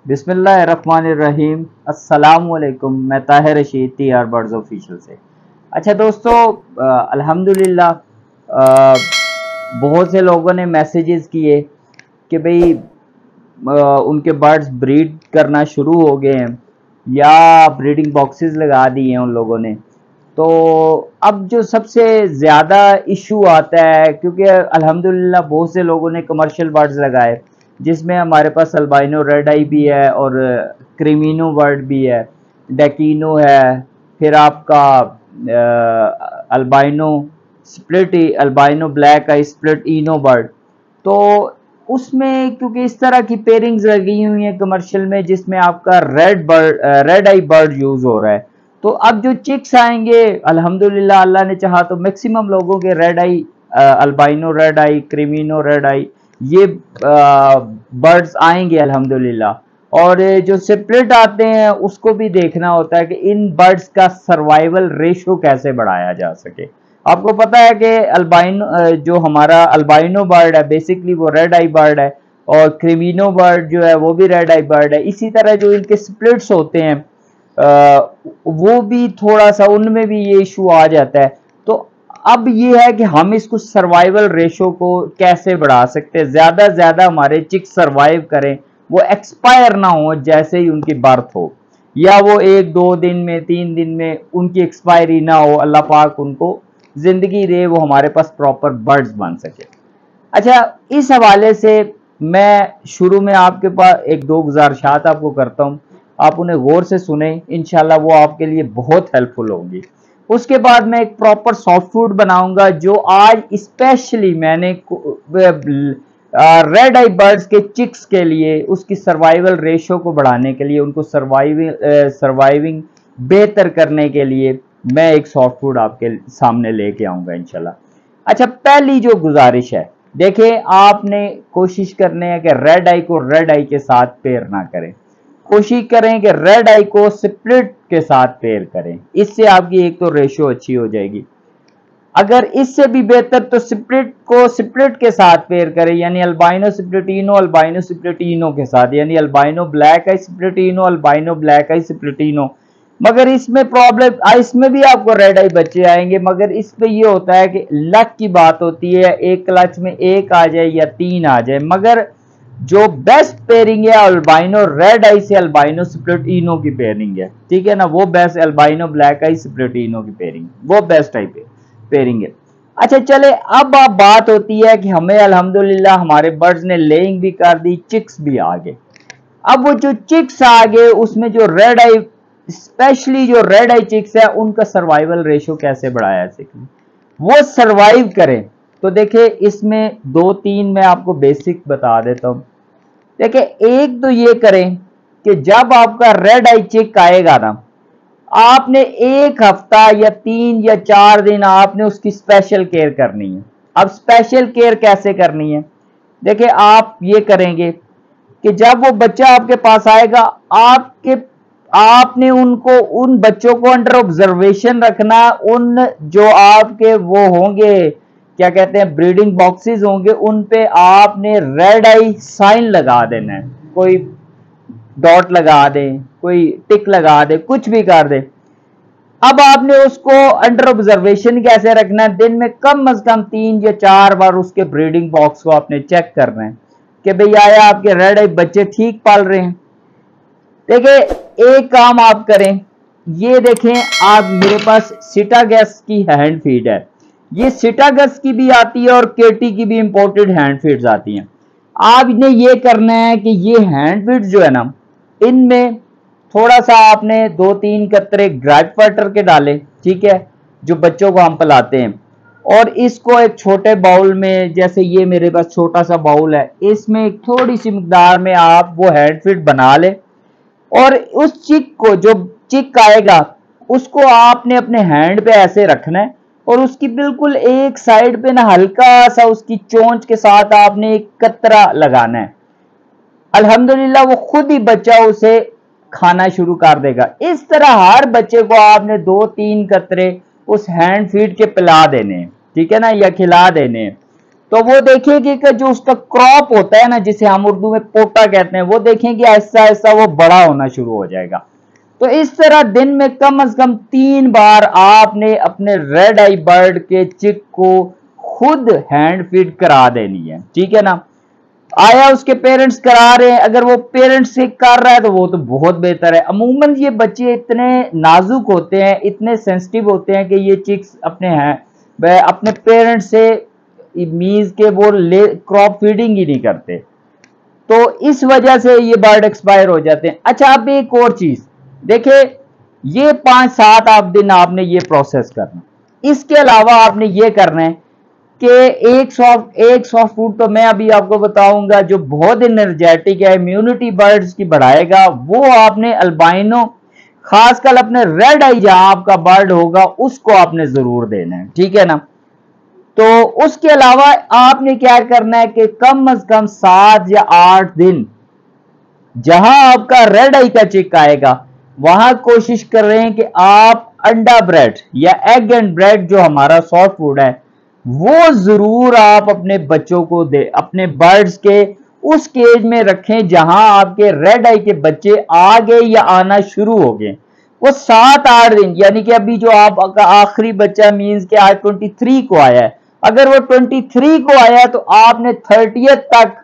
बिस्मिल्लाहिर्रहमानिर्रहीम। अस्सलामुअलैकुम। मैं Tahir Rashid TR birds official से। अच्छा दोस्तों, अल्हम्दुलिल्लाह बहुत से लोगों ने मैसेजेस किए कि भाई उनके बर्ड्स ब्रीड करना शुरू हो गए हैं या ब्रीडिंग बॉक्सेस लगा दिए हैं उन लोगों ने। तो अब जो सबसे ज़्यादा इशू आता है, क्योंकि अल्हम्दुलिल्लाह बहुत से लोगों ने कमर्शियल बर्ड्स लगाए, जिसमें हमारे पास अल्बाइनो रेड आई भी है और क्रीमिनो बर्ड भी है, डेकिनो है, फिर आपका अल्बाइनो स्प्लिट, अल्बाइनो ब्लैक आई स्प्लिट इनो बर्ड। तो उसमें क्योंकि इस तरह की पेयरिंग्स लगी हुई हैं कमर्शियल में, जिसमें आपका रेड आई बर्ड यूज हो रहा है। तो अब जो चिक्स आएंगे, अल्हम्दुलिल्लाह अल्लाह ने चाहा तो मैक्सिमम लोगों के रेड आई, अल्बाइनो रेड आई, क्रीमिनो रेड आई, ये बर्ड्स आएंगे अल्हम्दुलिल्लाह। और जो स्प्लिट आते हैं उसको भी देखना होता है कि इन बर्ड्स का सर्वाइवल रेशो कैसे बढ़ाया जा सके। आपको पता है कि अल्बाइनो, जो हमारा अल्बाइनो बर्ड है बेसिकली वो रेड आई बर्ड है, और क्रीमिनो बर्ड जो है वो भी रेड आई बर्ड है। इसी तरह जो इनके स्प्लिट्स होते हैं वो भी थोड़ा सा उनमें भी ये इशू आ जाता है। तो अब ये है कि हम इसको सर्वाइवल रेशो को कैसे बढ़ा सकते हैं, ज्यादा से ज्यादा हमारे चिक सर्वाइव करें, वो एक्सपायर ना हो जैसे ही उनकी बर्थ हो, या वो 1-2 दिन में 3 दिन में उनकी एक्सपायरी ना हो, अल्लाह पाक उनको जिंदगी दे, वो हमारे पास प्रॉपर बर्ड्स बन सके। अच्छा, इस हवाले से मैं शुरू में आपके पास 1-2 गुजारिशात आपको करता हूँ, आप उन्हें गौर से सुने, इंशाल्लाह वो आपके लिए बहुत हेल्पफुल होंगी। उसके बाद मैं एक प्रॉपर सॉफ्ट फूड बनाऊंगा, जो आज स्पेशली मैंने रेड आई बर्ड्स के चिक्स के लिए, उसकी सर्वाइवल रेशो को बढ़ाने के लिए, उनको सर्वाइविंग बेहतर करने के लिए मैं एक सॉफ्ट फूड आपके सामने लेके आऊंगा इंशाल्लाह। अच्छा, पहली जो गुजारिश है, देखिए आपने कोशिश करने है कि रेड आई को रेड आई के साथ पेयर ना करें, कोशिश करें कि रेड आई को स्प्लिट के साथ पेयर करें। इससे आपकी एक तो रेशियो अच्छी हो जाएगी। अगर इससे भी बेहतर तो स्प्लिट को स्प्लिट के साथ पेयर करें, यानी अल्बाइनो स्प्लिटिनो के साथ, यानी अल्बाइनो ब्लैक आई स्प्लिटिनो, अल्बाइनो ब्लैक आई स्प्लिटिनो। मगर इसमें प्रॉब्लम, इसमें भी आपको रेड आई बच्चे आएंगे, मगर इसमें ये होता है कि लक की बात होती है, एक क्लच में एक आ जाए या 3 आ जाए। मगर जो बेस्ट पेयरिंग है अल्बाइनो रेड आई से अल्बाइनो स्प्लिटिनो की पेयरिंग है, ठीक है ना, वो बेस्ट अल्बाइनो ब्लैक आई स्प्लिटिनो की पेयरिंग, वो बेस्ट टाइप है पेयरिंग है। अच्छा चले, अब बात होती है कि हमें अल्हम्दुलिल्लाह हमारे बर्ड्स ने लेइंग भी कर दी, चिक्स भी आ गए। अब वो जो चिक्स आ गए उसमें जो रेड आई, स्पेशली जो रेड आई चिक्स है, उनका सर्वाइवल रेशो कैसे बढ़ाया जा सके, वो सर्वाइव करें। तो देखिए इसमें 2-3 मैं आपको बेसिक बता देता हूं। देखिए, एक तो ये करें कि जब आपका रेड आई चिक आएगा ना, आपने 1 हफ्ता या 3 या 4 दिन आपने उसकी स्पेशल केयर करनी है। अब स्पेशल केयर कैसे करनी है, देखिए आप ये करेंगे कि जब वो बच्चा आपके पास आएगा, आपने उनको, उन बच्चों को अंडर ऑब्जर्वेशन रखना। उन जो आपके वो होंगे, क्या कहते हैं, ब्रीडिंग बॉक्सेस होंगे, उन पे आपने रेड आई साइन लगा देना है। कोई डॉट लगा दे, कोई टिक लगा दे, कुछ भी कर दे। अब आपने उसको अंडर ऑब्जर्वेशन कैसे रखना है, दिन में कम से कम 3 या 4 बार उसके ब्रीडिंग बॉक्स को आपने चेक करना है कि भाई आया आपके रेड आई बच्चे ठीक पाल रहे हैं। देखिए, एक काम आप करें, ये देखें आप, मेरे पास सिटागैस की हैंड फीड है, ये सिटागस की भी आती है और केटी की भी इंपोर्टेड हैंड फीड्स आती हैं। आपने ये करना है कि ये हैंड फीड्स जो है ना, इनमें थोड़ा सा आपने 2-3 कतरे ग्राइप वाटर के डाले, ठीक है, जो बच्चों को हम पिलाते हैं। और इसको एक छोटे बाउल में, जैसे ये मेरे पास छोटा सा बाउल है, इसमें एक थोड़ी सी मिकदार में आप वो हैंड फीड बना ले, और उस चिक को, जो चिक आएगा उसको आपने अपने हैंड पे ऐसे रखना है, और उसकी बिल्कुल एक साइड पे ना हल्का सा उसकी चोंच के साथ आपने एक कतरा लगाना है। अल्हम्दुलिल्लाह वो खुद ही बच्चा उसे खाना शुरू कर देगा। इस तरह हर बच्चे को आपने 2-3 कतरे उस हैंड फीड के पिला देने, ठीक है ना, या खिला देने। तो वो देखेगी कि जो उसका क्रॉप होता है ना, जिसे हम उर्दू में पोटा कहते हैं, वो देखेंगे ऐसा ऐसा वो बड़ा होना शुरू हो जाएगा। तो इस तरह दिन में कम से कम 3 बार आपने अपने रेड आई बर्ड के चिक को खुद हैंड फीड करा देनी है, ठीक है ना। आया उसके पेरेंट्स करा रहे हैं, अगर वो पेरेंट्स से कर रहा है तो वो तो बहुत बेहतर है। अमूमन ये बच्चे इतने नाजुक होते हैं, इतने सेंसिटिव होते हैं कि ये चिक्स अपने पेरेंट्स से मीज के वो क्रॉप फीडिंग ही नहीं करते, तो इस वजह से ये बर्ड एक्सपायर हो जाते हैं। अच्छा, अब एक और चीज देखे, ये 5-7 दिन आपने ये प्रोसेस करना। इसके अलावा आपने ये करना है कि एक सॉफ्ट फूड तो मैं अभी आपको बताऊंगा जो बहुत एनर्जेटिक है, इम्यूनिटी बर्ड्स की बढ़ाएगा, वो आपने अल्बाइनो, खासकर अपने रेड आई जहां आपका बर्ड होगा उसको आपने जरूर देना है, ठीक है ना। तो उसके अलावा आपने क्या करना है कि कम से कम 7 या 8 दिन जहां आपका रेड आई का चिक आएगा वहां कोशिश कर रहे हैं कि आप अंडा ब्रेड या एग एंड ब्रेड जो हमारा सॉफ्ट फूड है वो जरूर आप अपने बच्चों को दे, अपने बर्ड्स के उस केज में रखें जहां आपके रेड आई के बच्चे आ गए या आना शुरू हो गए। वो 7-8 दिन, यानी कि अभी जो आपका आखिरी बच्चा मीन्स के आज 23 को आया है, अगर वो 23 को आया तो आपने 30 तक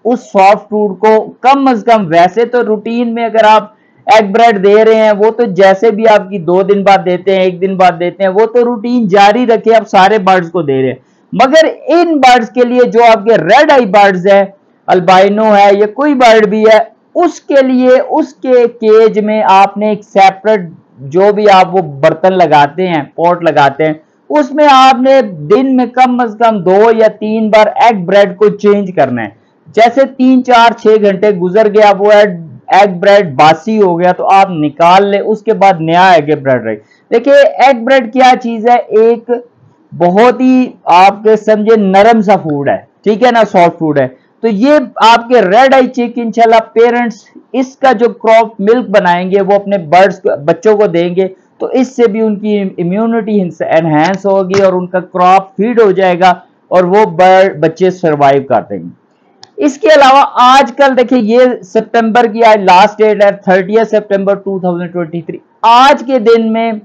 उस सॉफ्ट फूड को कम से कम, वैसे तो रूटीन में अगर आप एग ब्रेड दे रहे हैं वो तो जैसे भी आपकी 2 दिन बाद देते हैं, 1 दिन बाद देते हैं, वो तो रूटीन जारी रखे, आप सारे बर्ड्स को दे रहे हैं। मगर इन बर्ड्स के लिए जो आपके रेड आई बर्ड्स है, अल्बाइनो है या कोई बर्ड भी है, उसके लिए उसके केज में आपने एक सेपरेट जो भी आप वो बर्तन लगाते हैं, पॉट लगाते हैं, उसमें आपने दिन में कम से कम 2 या 3 बार एग ब्रेड को चेंज करना है। जैसे 3-4-6 घंटे गुजर गया, वो एग ब्रेड बासी हो गया तो आप निकाल ले, उसके बाद नया एग ब्रेड रहे। देखिए एग ब्रेड क्या चीज है, एक बहुत ही आपके समझे नरम सा फूड है, ठीक है ना, सॉफ्ट फूड है। तो ये आपके रेड आई चिक इंशाल्लाह पेरेंट्स इसका जो क्रॉप मिल्क बनाएंगे वो अपने बच्चों को देंगे, तो इससे भी उनकी इम्यूनिटी एनहेंस होगी और उनका क्रॉप फीड हो जाएगा और वो बच्चे सरवाइव कर देंगे। इसके अलावा आजकल देखिए ये सितंबर की आज लास्ट डेट है, 30 सितंबर 2023। आज के दिन में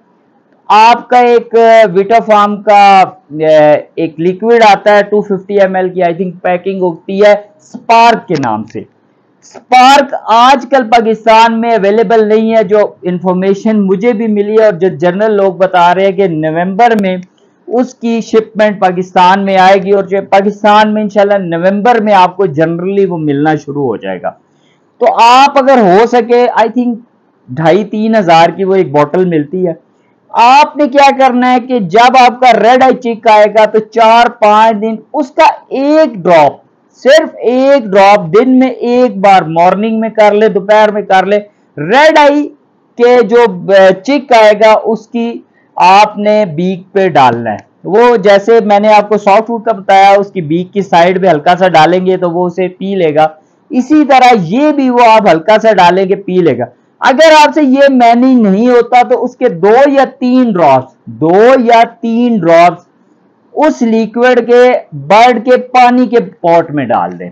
आपका एक विटाफार्म का एक लिक्विड आता है 250 ml की, आई थिंक पैकिंग होती है स्पार्क के नाम से। स्पार्क आजकल पाकिस्तान में अवेलेबल नहीं है, जो इंफॉर्मेशन मुझे भी मिली है और जो जनरल लोग बता रहे हैं कि नवंबर में उसकी शिपमेंट पाकिस्तान में आएगी और जो पाकिस्तान में इंशाल्लाह नवंबर में आपको जनरली वो मिलना शुरू हो जाएगा। तो आप अगर हो सके, आई थिंक 2,500-3 हज़ार की वो एक बोतल मिलती है। आपने क्या करना है कि जब आपका रेड आई चिक आएगा तो 4-5 दिन उसका एक ड्रॉप, सिर्फ एक ड्रॉप दिन में एक बार, मॉर्निंग में कर ले, दोपहर में कर ले, रेड आई के जो चिक आएगा उसकी आपने बीक पे डालना है। वो जैसे मैंने आपको सॉफ्ट फूड का बताया, उसकी बीक की साइड पे हल्का सा डालेंगे तो वो उसे पी लेगा, इसी तरह ये भी वो आप हल्का सा डालेंगे पी लेगा। अगर आपसे ये मैनेज नहीं होता तो उसके 2 या 3 ड्रॉप्स उस लिक्विड के बर्ड के पानी के पॉट में डाल दें।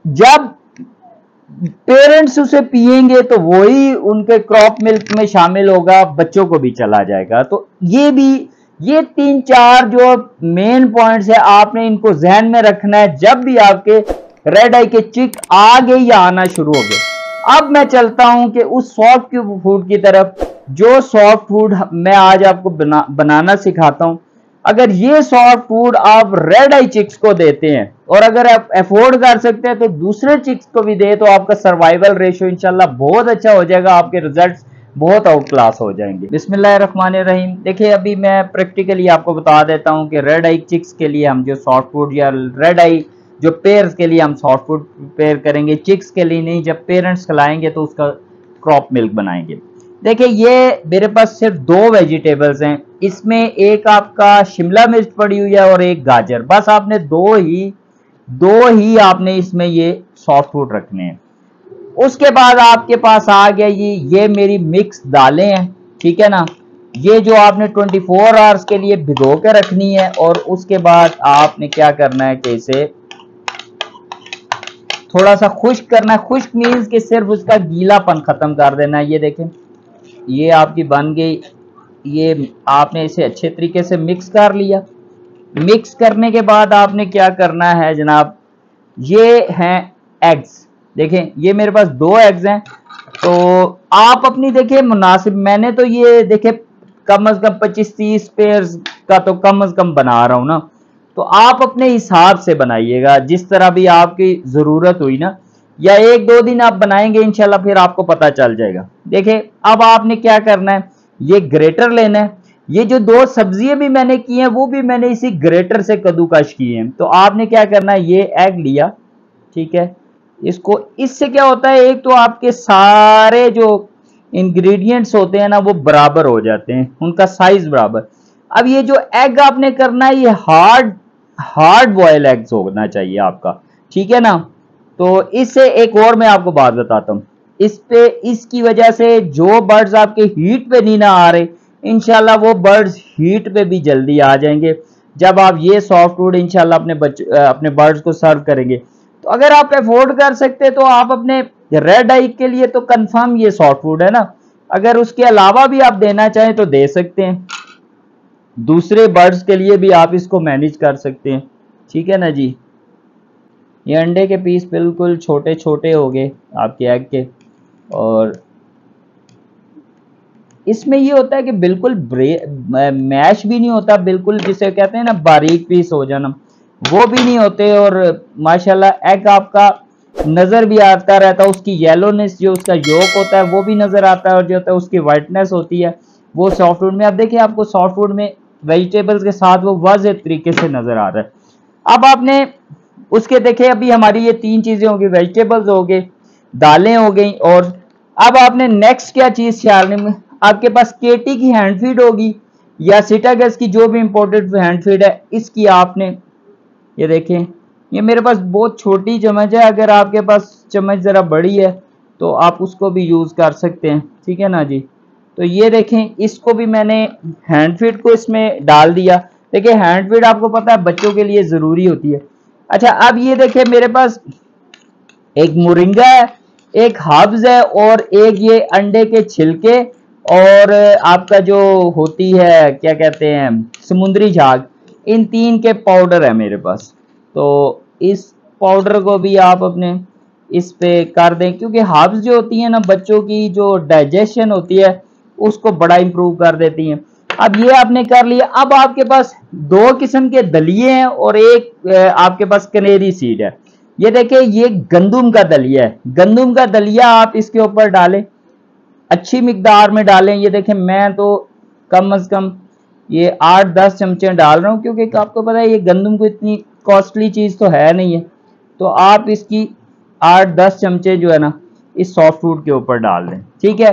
जब पेरेंट्स उसे पिएंगे तो वही उनके क्रॉप मिल्क में शामिल होगा, बच्चों को भी चला जाएगा। तो ये 3-4 जो मेन पॉइंट्स है आपने इनको जहन में रखना है जब भी आपके रेड आई के चिक आ गए या आना शुरू हो गए। अब मैं चलता हूं कि उस सॉफ्ट फूड की तरफ, जो सॉफ्ट फूड मैं आज आपको बनाना सिखाता हूं। अगर ये सॉफ्ट फूड आप रेड आई चिक्स को देते हैं और अगर आप अफोर्ड कर सकते हैं तो दूसरे चिक्स को भी दे, तो आपका सर्वाइवल रेशियो इंशाल्लाह बहुत अच्छा हो जाएगा, आपके रिजल्ट्स बहुत आउट क्लास हो जाएंगे। बिस्मिल्लाहिर्रहमानिर्रहीम। देखिए अभी मैं प्रैक्टिकली आपको बता देता हूं कि रेड आई चिक्स के लिए हम जो सॉफ्ट फूड या रेड आई जो पेयर्स के लिए हम सॉफ्ट फूड प्रिपेयर करेंगे, चिक्स के लिए नहीं, जब पेरेंट्स खिलाएंगे तो उसका क्रॉप मिल्क बनाएंगे। देखिए ये मेरे पास सिर्फ 2 वेजिटेबल्स हैं, इसमें एक आपका शिमला मिर्च पड़ी हुई है और एक गाजर, बस आपने दो ही आपने इसमें ये सॉफ्ट फूड रखने हैं। उसके बाद आपके पास आ गया ये मेरी मिक्स दालें हैं, ठीक है ना। ये जो आपने 24 आवर्स के लिए भिगो के रखनी है, और उसके बाद आपने क्या करना है कि इसे थोड़ा सा खुश्क करना है। खुश्क मीन्स कि सिर्फ उसका गीलापन खत्म कर देना है। ये देखें, ये आपकी बन गई। ये आपने इसे अच्छे तरीके से मिक्स कर लिया। मिक्स करने के बाद आपने क्या करना है जनाब, ये हैं एग्स। देखें, ये मेरे पास 2 एग्स हैं, तो आप अपनी देखिए मुनासिब, मैंने तो ये देखे कम से कम 25-30 पेयर्स का तो कम से कम बना रहा हूं ना, तो आप अपने हिसाब से बनाइएगा जिस तरह भी आपकी जरूरत हुई ना, या 1-2 दिन आप बनाएंगे इंशाल्लाह फिर आपको पता चल जाएगा। देखिए अब आपने क्या करना है, ये ग्रेटर लेना है। ये जो 2 सब्जियां भी मैंने की हैं वो भी मैंने इसी ग्रेटर से कद्दूकश की हैं। तो आपने क्या करना है, ये एग लिया, ठीक है, इसको, इससे क्या होता है, एक तो आपके सारे जो इंग्रेडिएंट्स होते हैं ना वो बराबर हो जाते हैं, उनका साइज बराबर। अब ये जो एग आपने करना है ये हार्ड हार्ड बॉयल एग्स होना चाहिए आपका, ठीक है ना। तो इससे एक और मैं आपको बात बताता हूँ, इस पे इसकी वजह से जो बर्ड्स आपके हीट पे नहीं ना आ रहे, इंशाल्लाह वो बर्ड्स हीट पे भी जल्दी आ जाएंगे जब आप ये सॉफ्टवुड इंशाल्लाह अपने बर्ड्स को सर्व करेंगे। तो अगर आप अफोर्ड कर सकते तो आप अपने रेड आई के लिए तो कंफर्म ये सॉफ्टवुड है ना, अगर उसके अलावा भी आप देना चाहें तो दे सकते हैं, दूसरे बर्ड्स के लिए भी आप इसको मैनेज कर सकते हैं, ठीक है ना जी। ये अंडे के पीस बिल्कुल छोटे छोटे हो गए आपके एग के, और इसमें ये होता है कि बिल्कुल मैश भी नहीं होता, बिल्कुल जिसे कहते हैं ना बारीक पीस हो जाना, वो भी नहीं होते। और माशाल्लाह एग आपका नजर भी आता रहता है, उसकी येलोनेस जो उसका योक होता है वो भी नजर आता है, और जो होता है उसकी वाइटनेस होती है वो सॉफ्टवुड में, अब देखिए आपको सॉफ्टवुड में वेजिटेबल्स के साथ वो वाज़ेह तरीके से नजर आ रहा है। अब आपने उसके देखे, अभी हमारी ये 3 चीजें होगी, वेजिटेबल्स हो गए, दालें हो गई, और अब आपने नेक्स्ट क्या चीज ख्याल में, आपके पास केटी की हैंड फीड होगी या सिटागस की जो भी इंपोर्टेड हैंड फीड है, इसकी आपने, ये देखें ये मेरे पास बहुत छोटी चम्मच है, अगर आपके पास चम्मच जरा बड़ी है तो आप उसको भी यूज कर सकते हैं, ठीक है ना जी। तो ये देखें, इसको भी मैंने हैंड फीड को इसमें डाल दिया। देखिए हैंड फीड आपको पता है बच्चों के लिए जरूरी होती है। अच्छा अब ये देखें मेरे पास एक मोरिंगा है, एक हर्ब्स है, और एक ये अंडे के छिलके, और आपका जो होती है क्या कहते हैं समुद्री झाग, इन 3 के पाउडर है मेरे पास। तो इस पाउडर को भी आप अपने इस पे कर दें, क्योंकि हर्ब्स जो होती हैं ना बच्चों की जो डाइजेशन होती है उसको बड़ा इंप्रूव कर देती हैं। अब ये आपने कर लिया। अब आपके पास 2 किस्म के दलिए हैं और एक आपके पास कनेरी सीड है। ये देखिए ये गंदुम का दलिया है, गंदुम का दलिया आप इसके ऊपर डालें, अच्छी मिकदार में डालें। ये देखें मैं तो कम से कम ये 8-10 चमचे डाल रहा हूँ, क्योंकि आपको पता है ये गंदुम को इतनी कॉस्टली चीज़ तो है नहीं है, तो आप इसकी 8-10 चमचे जो है ना इस सॉफ्टवुड के ऊपर डाल दें, ठीक है।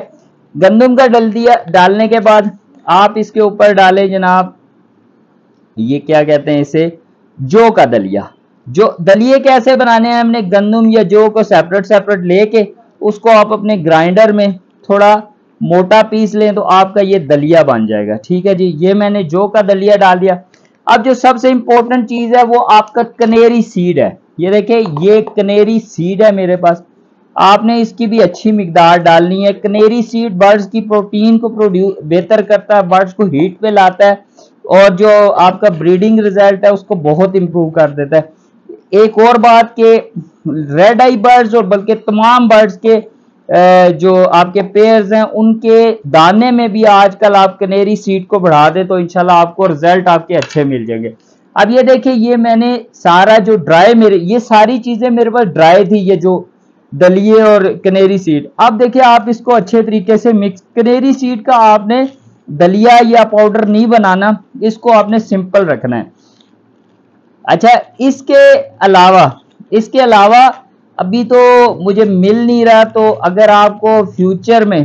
गंदुम का दलिया डालने के बाद आप इसके ऊपर डालें जनाब, ये क्या कहते हैं इसे, जौ का दलिया। जो दलिए कैसे बनाने हैं, हमने गंदुम या जौ को सेपरेट सेपरेट लेके उसको आप अपने ग्राइंडर में थोड़ा मोटा पीस लें तो आपका ये दलिया बन जाएगा, ठीक है जी। ये मैंने जौ का दलिया डाल दिया। अब जो सबसे इंपॉर्टेंट चीज है वो आपका कनेरी सीड है। ये देखिए ये कनेरी सीड है मेरे पास, आपने इसकी भी अच्छी मिकदार डालनी है। कनेरी सीड बर्ड्स की प्रोटीन को बेहतर करता है, बर्ड्स को हीट पे लाता है, और जो आपका ब्रीडिंग रिजल्ट है उसको बहुत इंप्रूव कर देता है। एक और बात के रेड आई बर्ड्स और बल्कि तमाम बर्ड्स के जो आपके पेयर्स हैं उनके दाने में भी आजकल आप कनेरी सीड को बढ़ा दे तो इंशाल्लाह आपको रिजल्ट आपके अच्छे मिल जाएंगे। अब ये देखिए ये मैंने सारा जो ड्राई, मेरे ये सारी चीजें मेरे पास ड्राई थी, ये जो दलिए और कनेरी सीड। अब देखिए आप इसको अच्छे तरीके से मिक्स, कनेरी सीड का आपने दलिया या पाउडर नहीं बनाना, इसको आपने सिंपल रखना है। अच्छा इसके अलावा अभी तो मुझे मिल नहीं रहा, तो अगर आपको फ्यूचर में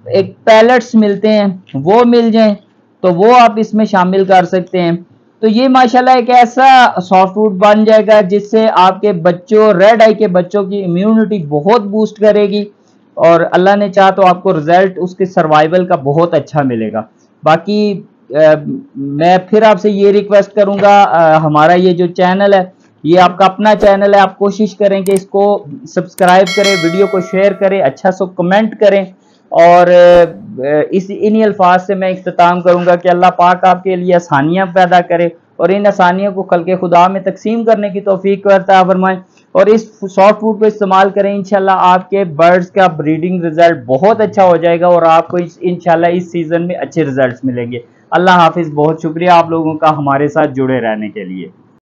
एक पैलेट्स मिलते हैं वो मिल जाएं तो वो आप इसमें शामिल कर सकते हैं। तो ये माशाल्लाह एक ऐसा सॉफ्टवुड बन जाएगा जिससे आपके बच्चों, रेड आई के बच्चों की इम्यूनिटी बहुत बूस्ट करेगी, और अल्लाह ने चाहा तो आपको रिजल्ट उसके सर्वाइवल का बहुत अच्छा मिलेगा। बाकी मैं फिर आपसे ये रिक्वेस्ट करूंगा, हमारा ये जो चैनल है ये आपका अपना चैनल है, आप कोशिश करें कि इसको सब्सक्राइब करें, वीडियो को शेयर करें, अच्छा सा कमेंट करें। और इस इन्हीं अल्फाज से मैं इख्तिताम करूंगा कि अल्लाह पाक आपके लिए आसानियां पैदा करे और इन आसानियों को खल्क़े खुदा में तकसीम करने की तौफीक अता फरमाए। और इस सॉफ्ट फूड को इस्तेमाल करें, इंशाल्लाह आपके बर्ड्स का ब्रीडिंग रिजल्ट बहुत अच्छा हो जाएगा और आपको इंशाल्लाह इस सीज़न में अच्छे रिजल्ट्स मिलेंगे। अल्लाह हाफिज़। बहुत शुक्रिया आप लोगों का हमारे साथ जुड़े रहने के लिए।